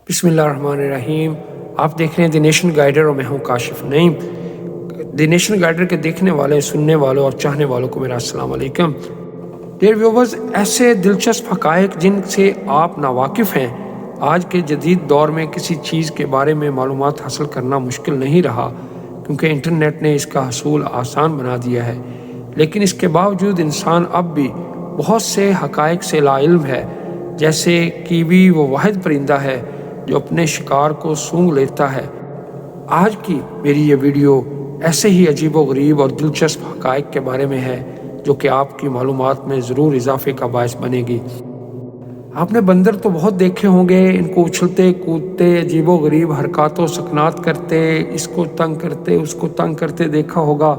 बिस्मिल्लाहिर्रहमानिर्रहीम। आप देख रहे हैं द नेशन गाइडर और मैं हूं Kashif Naeem. The nation guider के देखने वाले, सुनने वालों और चाहने वालों को मेरा अस्सलाम वालेकुम। डियर व्यूवर्स, ऐसे दिलचस्प हक़ाइक़ जिनसे आप नावाकिफ़ हैं, आज के जदीद दौर में किसी चीज़ के बारे में मालूमात हासिल करना मुश्किल नहीं रहा, क्योंकि इंटरनेट ने इसका हसूल आसान बना दिया है। लेकिन इसके बावजूद इंसान अब भी बहुत से हक़ाइक़ से लाइल्म है। जैसे कीवी वो वाहिद परिंदा है जो अपने शिकार को सूंघ लेता है। आज की मेरी ये वीडियो ऐसे ही अजीबोगरीब और दिलचस्प हक़ाइक़ के बारे में है जो कि आपकी मालूमात में ज़रूर इजाफे का बायस बनेगी। आपने बंदर तो बहुत देखे होंगे, इनको उछलते कूदते अजीबोगरीब हरकतों सकनात करते, इसको तंग करते उसको तंग करते देखा होगा।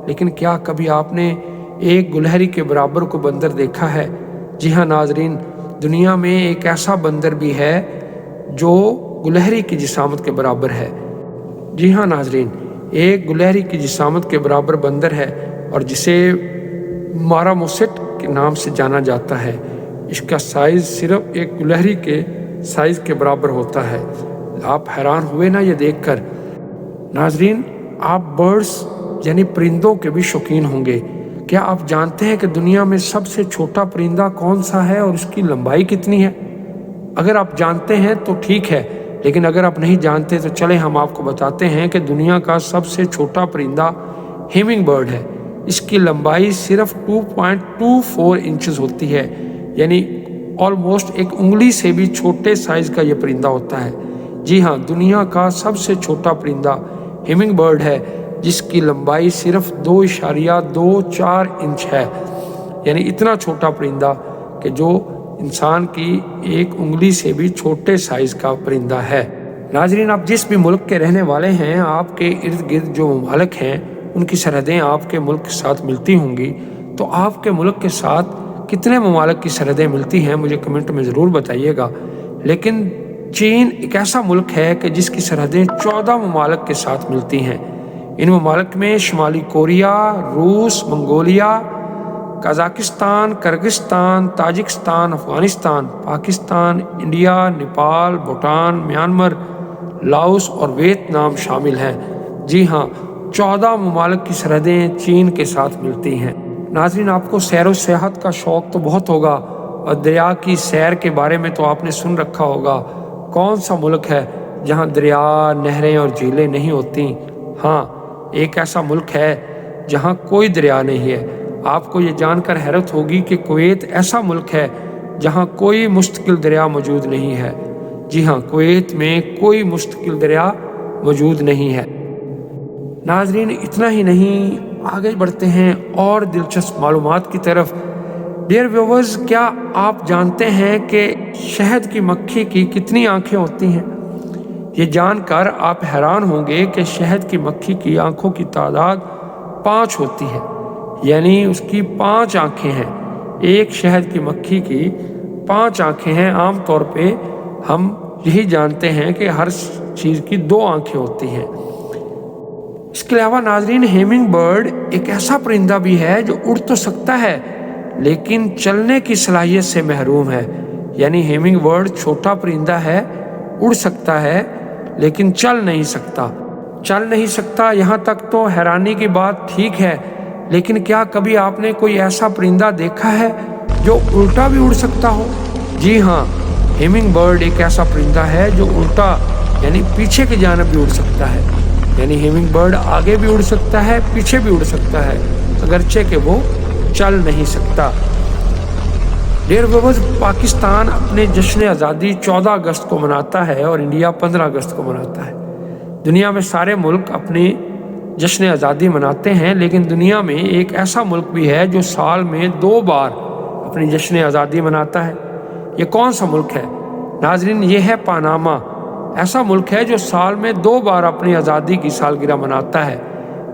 लेकिन क्या कभी आपने एक गुलहरी के बराबर को बंदर देखा है? जी हाँ नाजरीन, दुनिया में एक ऐसा बंदर भी है जो गुलहरी की जिसामत के बराबर है। जी हाँ नाजरीन, एक गुलहरी की जिसामत के बराबर बंदर है और जिसे मारामोसेट के नाम से जाना जाता है। इसका साइज़ सिर्फ एक गुलहरी के साइज़ के बराबर होता है। आप हैरान हुए ना ये देखकर? नाजरीन, आप बर्ड्स यानी परिंदों के भी शौकीन होंगे। क्या आप जानते हैं कि दुनिया में सबसे छोटा परिंदा कौन सा है और उसकी लंबाई कितनी है? अगर आप जानते हैं तो ठीक है, लेकिन अगर आप नहीं जानते तो चलें हम आपको बताते हैं कि दुनिया का सबसे छोटा परिंदा हेमिंग बर्ड है। इसकी लंबाई सिर्फ 2.24 इंचेस होती है, यानी ऑलमोस्ट एक उंगली से भी छोटे साइज़ का यह परिंदा होता है। जी हाँ, दुनिया का सबसे छोटा परिंदा हेमिंग बर्ड है, जिसकी लंबाई सिर्फ 2.24 इंच है, यानी इतना छोटा परिंदा कि जो इंसान की एक उंगली से भी छोटे साइज़ का परिंदा है। नाजरीन, आप जिस भी मुल्क के रहने वाले हैं, आपके इर्द गिर्द जो ममालिक हैं उनकी सरहदें आपके मुल्क के साथ मिलती होंगी। तो आपके मुल्क के साथ कितने ममालिक की सरहदें मिलती हैं मुझे कमेंट में ज़रूर बताइएगा। लेकिन चीन एक ऐसा मुल्क है कि जिसकी सरहदें 14 ममालिक के साथ मिलती हैं। इन ममालिक में शुमाली कोरिया, रूस, Mongolia, Kazakhstan, Kyrgyzstan, Tajikistan, Afghanistan, Pakistan, India, Nepal, Bhutan, Myanmar, Laos और वियतनाम शामिल हैं। जी हाँ, 14 ममालिक की सरहदें चीन के साथ मिलती हैं। नाज़रीन, आपको सैर व सियाहत का शौक़ तो बहुत होगा और दरिया की सैर के बारे में तो आपने सुन रखा होगा। कौन सा मुल्क है जहाँ दरिया, नहरें और झीलें नहीं होती? हाँ, एक ऐसा मुल्क है जहाँ कोई दरिया नहीं है। आपको ये जानकर हैरत होगी कि कुवैत ऐसा मुल्क है जहाँ कोई मुस्तकिल दरिया मौजूद नहीं है। जी हाँ, कुवैत में कोई मुस्तकिल दरिया मौजूद नहीं है। नाजरीन, इतना ही नहीं, आगे बढ़ते हैं और दिलचस्प मालूमात की तरफ। डियर व्यूवर्स, क्या आप जानते हैं कि शहद की मक्खी की कितनी आँखें होती हैं? ये जानकर आप हैरान होंगे कि शहद की मक्खी की आँखों की तादाद 5 होती है, यानी उसकी 5 आँखें हैं। एक शहद की मक्खी की 5 आँखें हैं। आम तौर पे हम यही जानते हैं कि हर चीज़ की 2 आँखें होती हैं। इसके अलावा नाजरीन, हेमिंग बर्ड एक ऐसा परिंदा भी है जो उड़ तो सकता है लेकिन चलने की सलाहियत से महरूम है। यानी हेमिंग बर्ड छोटा परिंदा है, उड़ सकता है लेकिन चल नहीं सकता। यहाँ तक तो हैरानी की बात ठीक है, लेकिन क्या कभी आपने कोई ऐसा परिंदा देखा है जो उल्टा भी उड़ सकता हो? जी हाँ, हेमिंग बर्ड एक ऐसा परिंदा है जो उल्टा यानी पीछे की जानिब भी उड़ सकता है। यानी हेमिंग बर्ड आगे भी उड़ सकता है, पीछे भी उड़ सकता है, अगरचे कि वो चल नहीं सकता। डियर व्यूअर्स, पाकिस्तान अपने जश्न आज़ादी 14 अगस्त को मनाता है और इंडिया 15 अगस्त को मनाता है। दुनिया में सारे मुल्क अपने जश्न आज़ादी मनाते हैं, लेकिन दुनिया में एक ऐसा मुल्क भी है जो साल में 2 बार अपनी जश्न आज़ादी मनाता है। ये कौन सा मुल्क है? नाजरीन, ये है पनामा। ऐसा मुल्क है जो साल में 2 बार अपनी आज़ादी की सालगिरह मनाता है।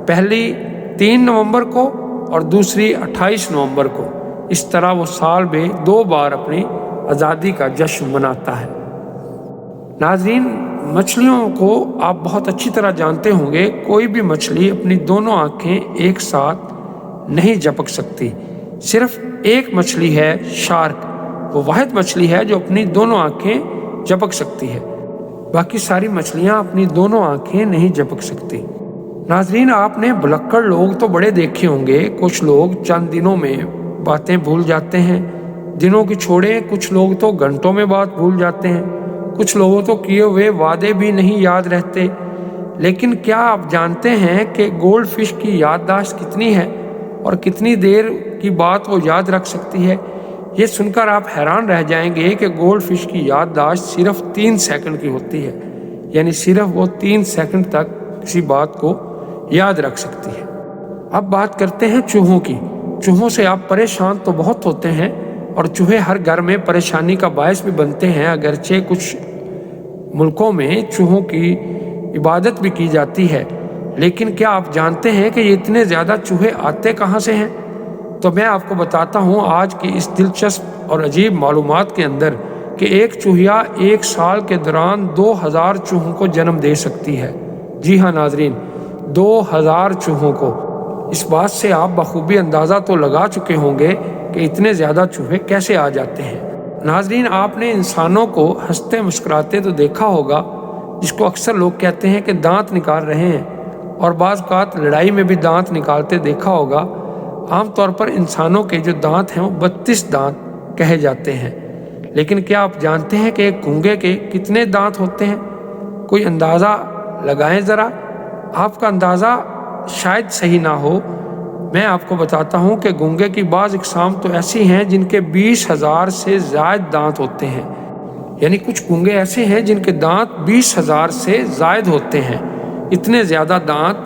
पहली 3 नवंबर को और दूसरी 28 नवंबर को। इस तरह वो साल में 2 बार अपनी आज़ादी का जश्न मनाता है। नाजरीन, मछलियों को आप बहुत अच्छी तरह जानते होंगे। कोई भी मछली अपनी दोनों आँखें एक साथ नहीं झपक सकती। सिर्फ एक मछली है शार्क, वो वाहिद मछली है जो अपनी दोनों आँखें झपक सकती है। बाकी सारी मछलियाँ अपनी दोनों आंखें नहीं झपक सकती। नाजरीन, आपने भुलक्कड़ लोग तो बड़े देखे होंगे। कुछ लोग चंद दिनों में बातें भूल जाते हैं। दिनों की छोड़े, कुछ लोग तो घंटों में बात भूल जाते हैं। कुछ लोगों तो किए हुए वादे भी नहीं याद रहते। लेकिन क्या आप जानते हैं कि गोल्ड फिश की याददाश्त कितनी है और कितनी देर की बात वो याद रख सकती है? ये सुनकर आप हैरान रह जाएंगे कि गोल्ड फिश की याददाश्त सिर्फ 3 सेकंड की होती है। यानी सिर्फ वो 3 सेकंड तक किसी बात को याद रख सकती है। अब बात करते हैं चूहों की। चूहों से आप परेशान तो बहुत होते हैं और चूहे हर घर में परेशानी का बायस भी बनते हैं। अगरचे कुछ मुल्कों में चूहों की इबादत भी की जाती है, लेकिन क्या आप जानते हैं कि ये इतने ज़्यादा चूहे आते कहाँ से हैं? तो मैं आपको बताता हूँ आज की इस दिलचस्प और अजीब मालूमात के अंदर कि एक चूहिया 1 साल के दौरान 2000 चूहों को जन्म दे सकती है। जी हाँ नाजरीन, 2000 चूहों को। इस बात से आप बखूबी अंदाज़ा तो लगा चुके होंगे कि इतने ज़्यादा चूहे कैसे आ जाते हैं। नाजरीन, आपने इंसानों को हंसते मुस्कुराते तो देखा होगा, जिसको अक्सर लोग कहते हैं कि दांत निकाल रहे हैं, और बाज़ औक़ात लड़ाई में भी दांत निकालते देखा होगा। आमतौर पर इंसानों के जो दांत हैं वो 32 दांत कहे जाते हैं। लेकिन क्या आप जानते हैं कि एक गूंगे के कितने दांत होते हैं? कोई अंदाज़ा लगाएं ज़रा। आपका अंदाज़ा शायद सही ना हो। मैं आपको बताता हूँ कि गूंगे की बाज़ अक़साम तो ऐसी हैं जिनके 20,000 से ज़ायद दांत होते हैं। यानी कुछ गूंगे ऐसे हैं जिनके दांत 20,000 से ज़ायद होते हैं। इतने ज़्यादा दांत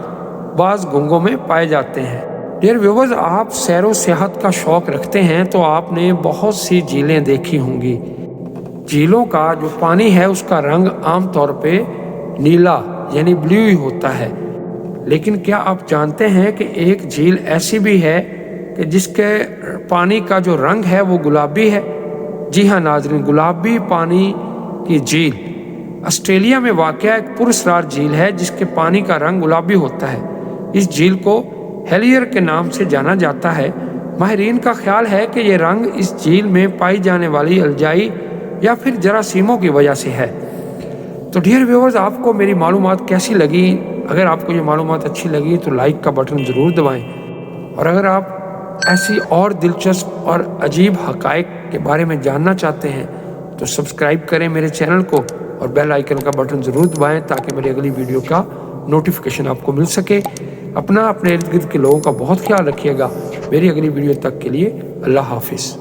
बाज़ गूंगों में पाए जाते हैं। डियर व्यूअर्स, आप सैर व सियाहत का शौक़ रखते हैं तो आपने बहुत सी झीलें देखी होंगी। झीलों का जो पानी है उसका रंग आम तौर पे नीला यानी ब्लू ही होता है। लेकिन क्या आप जानते हैं कि एक झील ऐसी भी है कि जिसके पानी का जो रंग है वो गुलाबी है? जी हाँ नाज़रीन, गुलाबी पानी की झील ऑस्ट्रेलिया में वाक़या एक पुरस्कार झील है जिसके पानी का रंग गुलाबी होता है। इस झील को हेलियर के नाम से जाना जाता है। माहिरीन का ख्याल है कि ये रंग इस झील में पाई जाने वाली अल्जाई या फिर जरासीमों की वजह से है। तो डियर व्यूअर्स, आपको मेरी मालूमात कैसी लगी? अगर आपको ये मालूमात अच्छी लगी तो लाइक का बटन ज़रूर दबाएं, और अगर आप ऐसी और दिलचस्प और अजीब हक़ाइक़ के बारे में जानना चाहते हैं तो सब्सक्राइब करें मेरे चैनल को और बेल आइकन का बटन ज़रूर दबाएं ताकि मेरी अगली वीडियो का नोटिफिकेशन आपको मिल सके। अपने इर्द गिर्द के लोगों का बहुत ख्याल रखिएगा। मेरी अगली वीडियो तक के लिए अल्लाह हाफिज़।